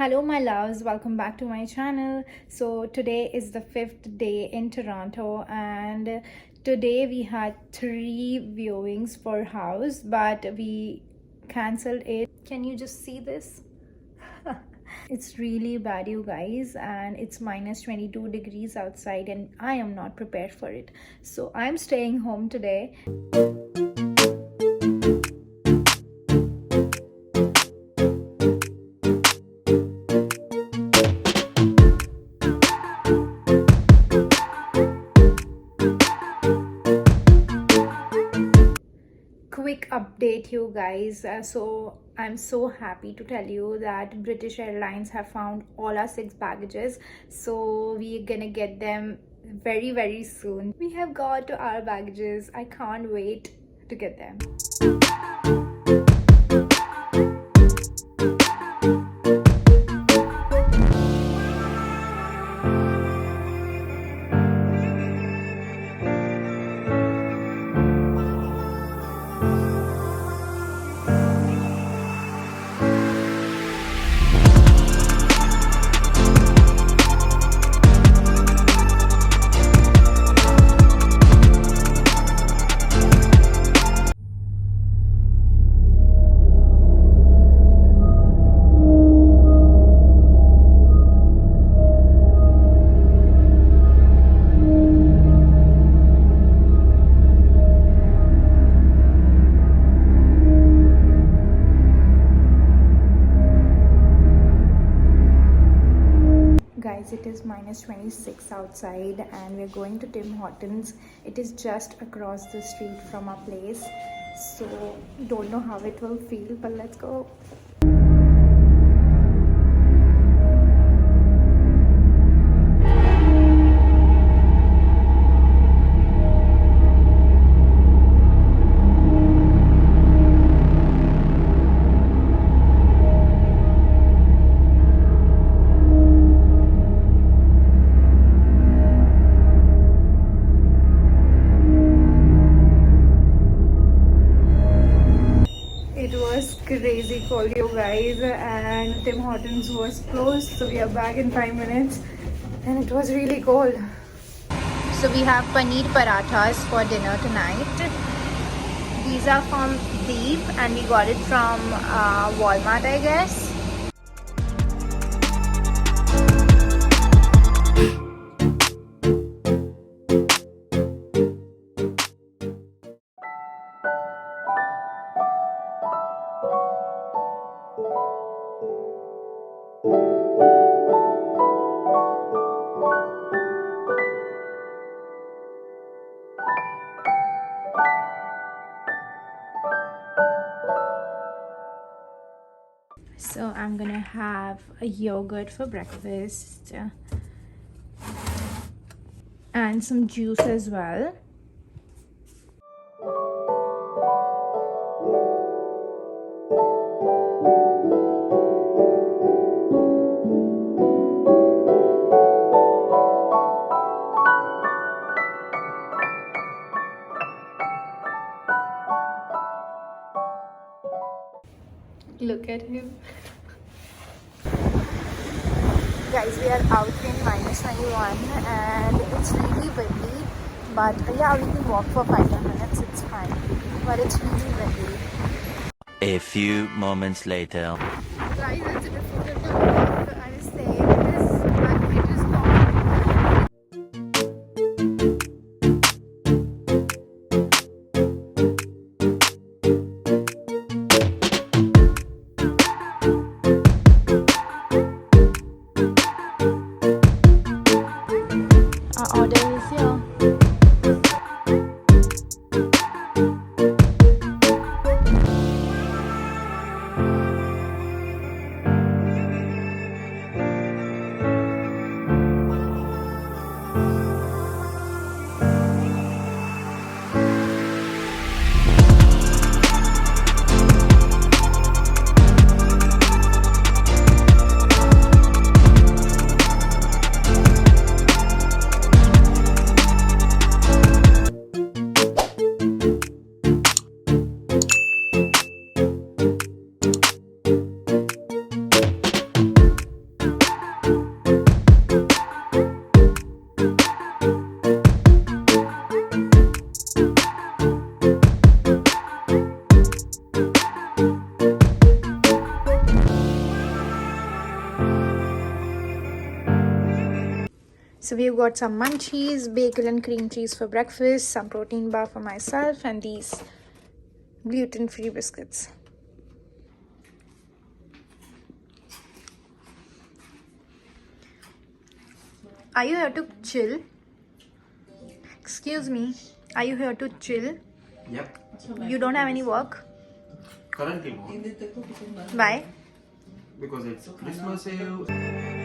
Hello, my loves, welcome back to my channel. So, today is the fifth day in Toronto, and today we had three viewings for house, but we cancelled it. Can you just see this? It's really bad, you guys, and it's minus 22 degrees outside, and I am not prepared for it. So, I'm staying home today. Quick update, you guys. So I'm so happy to tell you that British Airlines have found all our 6 baggages, so we're gonna get them very soon. We have got to our baggages. I can't wait to get them. Guys, it is minus 26 outside and we're going to Tim Hortons. It is just across the street from our place, so don't know how it will feel, but let's go. Crazy cold, you guys, and Tim Hortons was closed, so we are back in 5 minutes, and it was really cold. So we have paneer parathas for dinner tonight. These are from Deep, and we got it from Walmart, I guess. So I'm gonna have a yogurt for breakfast and some juice as well. Look at him. Guys, we are out in minus 21 and it's really windy, but yeah, we can walk for 5 minutes, it's fine, but it's really windy. A few moments later. Guys, it's before the vlog. I was saying this, but it is not. Our order is here. So we've got some munchies, bagel and cream cheese for breakfast, some protein bar for myself, and these gluten-free biscuits. Are you here to chill? Excuse me. Are you here to chill? Yep. You don't have any work? Currently no. Why? Because it's Christmas Eve.